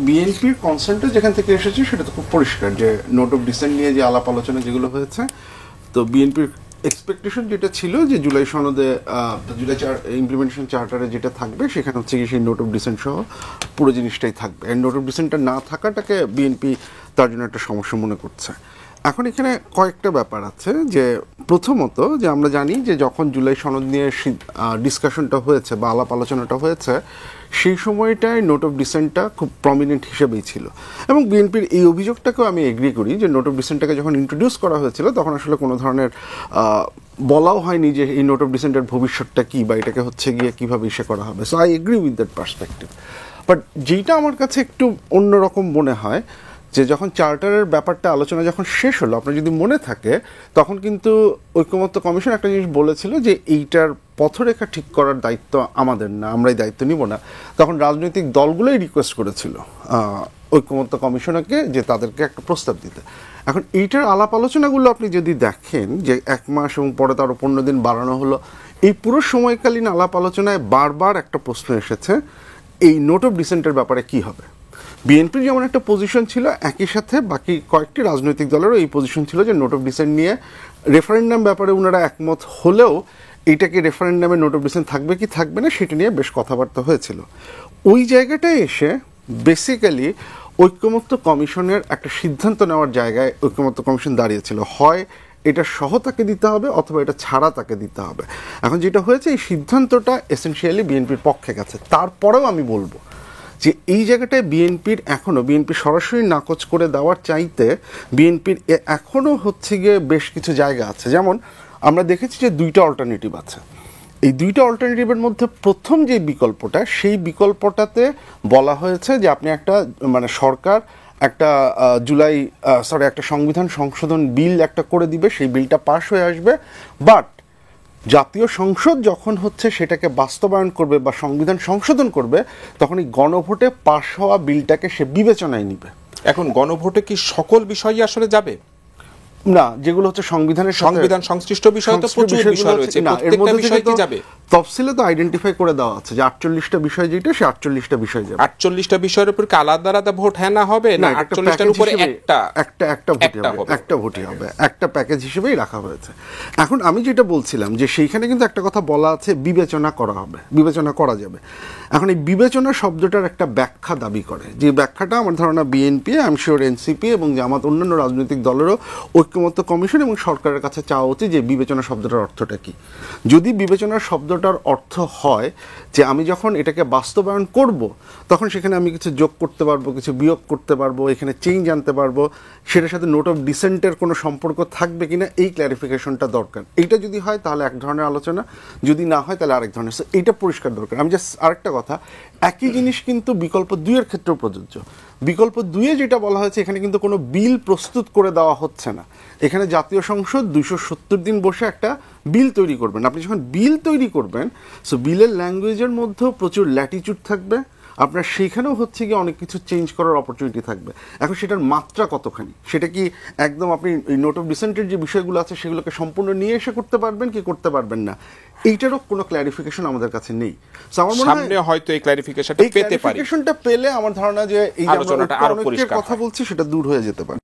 বিএনপির কনসেন্টটা যেখান থেকে এসেছে সেটা তো খুব পরিষ্কার, যে নোট অফ ডিসেন্ট নিয়ে যে আলাপ আলোচনা যেগুলো হয়েছে, তো বিএনপির এক্সপেকটেশন যেটা ছিল যে জুলাই সনদে জুলাই ইমপ্লিমেন্টেশন চার্টারে যেটা থাকবে সেখানে হচ্ছে কি সেই নোট অফ ডিসেন্ট সহ পুরো জিনিসটাই থাকবে। আর নোট অফ ডিসেন্টটা না থাকাটাকে বিএনপি তার জন্য একটা সমস্যা মনে করছে। এখন এখানে কয়েকটা ব্যাপার আছে, যে প্রথমত যে আমরা জানি যে যখন জুলাই সনদ নিয়ে ডিসকাশনটা হয়েছে বা আলাপ আলোচনাটা হয়েছে, সেই সময়টায় নোট অফ ডিসেন্টটা খুব প্রমিনেন্ট হিসেবেই ছিল। এবং বিএনপির এই অভিযোগটাকেও আমি এগ্রি করি যে নোট অফ ডিসেন্টটাকে যখন ইন্ট্রোডিউস করা হয়েছিল তখন আসলে কোনো ধরনের বলাও হয়নি যে এই নোট অফ ডিসেন্টের ভবিষ্যৎটা কী বা এটাকে হচ্ছে গিয়ে কীভাবে ইসে করা হবে। So I agree with that perspective. But যেইটা আমার কাছে একটু অন্যরকম মনে হয়, যে যখন চার্টারের ব্যাপারটা আলোচনা যখন শেষ হলো, আপনার যদি মনে থাকে, তখন কিন্তু ঐকমত্য কমিশন একটা জিনিস বলেছিল যে এইটার পথরেখা ঠিক করার দায়িত্ব আমাদের না, আমরা এই দায়িত্ব নিব না। তখন রাজনৈতিক দলগুলোই রিকোয়েস্ট করেছিল ঐকমত্য কমিশনকে যে তাদেরকে একটা প্রস্তাব দিতে। এখন এইটার আলাপ আলোচনাগুলো আপনি যদি দেখেন, যে 1 মাস এবং পরে তারও 15 দিন বাড়ানো হলো, এই পুরো সময়কালীন আলাপ আলোচনায় বারবার একটা প্রশ্ন এসেছে, এই নোট অফ ডিসেন্টের ব্যাপারে কি হবে। বিএনপির যেমন একটা পজিশন ছিল, একই সাথে বাকি কয়েকটি রাজনৈতিক দলেরও এই পজিশন ছিল যে নোট অফ ডিসেন্ট নিয়ে রেফারেন্ডাম ব্যাপারে ওনারা একমত হলেও এইটাকে রেফারেন্ডামে নোট অফ ডিসেন্ট থাকবে কি থাকবে না সেটা নিয়ে বেশ কথাবার্তা হয়েছিল। ওই জায়গাটায় এসে বেসিক্যালি ঐকমত্য কমিশনের একটা সিদ্ধান্ত নেওয়ার জায়গায় ঐকমত্য কমিশন দাঁড়িয়েছিল, হয় এটা সহ তাকে দিতে হবে অথবা এটা ছাড়া তাকে দিতে হবে। এখন যেটা হয়েছে, এই সিদ্ধান্তটা এসেনশিয়ালি বিএনপির পক্ষে গেছে। তারপরেও আমি বলবো যে এই জায়গাটায় বিএনপি সরাসরি নাকচ করে দেওয়ার চাইতে বিএনপির এখনও হচ্ছে গিয়ে বেশ কিছু জায়গা আছে। যেমন আমরা দেখেছি যে 2টা অল্টারনেটিভ আছে। এই 2টা অল্টারনেটিভের মধ্যে প্রথম যে বিকল্পটা, সেই বিকল্পটাতে বলা হয়েছে যে আপনি একটা সরকার একটা একটা সংবিধান সংশোধন বিল একটা করে দিবে, সেই বিলটা পাশ হয়ে আসবে, বাট জাতীয় সংসদ যখন হচ্ছে সেটাকে বাস্তবায়ন করবে বা সংবিধান সংশোধন করবে, তখন এই গণভোটে পাশ হওয়া বিলটাকে সে বিবেচনায় নিবে। এখন গণভোটে কি সকল বিষয়ই আসলে যাবে? না, যেগুলো হচ্ছে সংবিধান সংশ্লিষ্ট বিষয় তো প্রচুর বিষয় রয়েছে, প্রত্যেকটা বিষয় কি যাবে? তফসিলে তো আইডেন্টিফাই করে দেওয়া আছে যে 48টা বিষয়, যেটা সে 48টা বিষয় যাবে। 48টা বিষয়ের উপর কি আলাদা আলাদা ভোট হ্যাঁ না হবে, না 48টার উপরে একটা ভোটই হবে, একটা প্যাকেজ হিসেবেই রাখা হয়েছে। এখন আমি যেটা বলছিলাম যে সেইখানে কিন্তু একটা কথা বলা আছে, বিবেচনা করা হবে, বিবেচনা করা যাবে। এখন এই বিবেচনা শব্দটার একটা ব্যাখ্যা দাবি করে, যে ব্যাখ্যাটা আমার ধারণা BNP, I am sure NCP এবং জামাত অন্যান্য রাজনৈতিক দলেরও ঐকমত্য কমিশন এবং সরকারের কাছে চাওয়া উচিত যে বিবেচনা শব্দটার অর্থটা কি। যদি বিবেচনার শব্দটার অর্থ হয় যে আমি যখন এটাকে বাস্তবায়ন করব তখন সেখানে আমি কিছু যোগ করতে পারবো, কিছু বিয়োগ করতে পারবো, এখানে চেঞ্জ আনতে পারবো, সেটার সাথে নোট অফ ডিসেন্টের কোনো সম্পর্ক থাকবে কিনা এই ক্ল্যারিফিকেশনটা দরকার। এইটা যদি হয় তাহলে এক ধরনের আলোচনা, যদি না হয় তাহলে আরেক ধরনের। এইটা পরিষ্কার দরকার। আমি জাস্ট আরেকটা কথা, একই জিনিস কিন্তু বিকল্প 2 এর ক্ষেত্রেও প্রযোজ্য। বিকল্প 2-এ যেটা বলা হয়েছে, এখানে কিন্তু কোনো বিল প্রস্তুত করে দেওয়া হচ্ছে না। এখানে জাতীয় সংসদ 270 দিন বসে একটা বিল তৈরি করবেন। আপনি যখন বিল তৈরি করবেন, সো বিলের ল্যাঙ্গুয়েজের মধ্যেও প্রচুর ল্যাটিটিউড থাকবে, আপনার সেইখানেও হচ্ছে গিয়ে অনেক কিছু চেঞ্জ করার অপরচুনিটি থাকবে। এখন সেটার মাত্রা কতখানি, সেটা কি একদম আপনি এই নোট অফ ডিসেন্টের যে বিষয়গুলো আছে সেগুলোকে সম্পূর্ণ নিয়ে এসে করতে পারবেন কি করতে পারবেন না, এইটারও কোনো ক্ল্যারিফিকেশন আমাদের কাছে নেই। সামনে হয়তো এই ক্ল্যারিফিকেশনটা পেতে পারি, পেলে আমার ধারণা যে এই যে আমরা কথা বলছি সেটা দূর হয়ে যেতে পারে।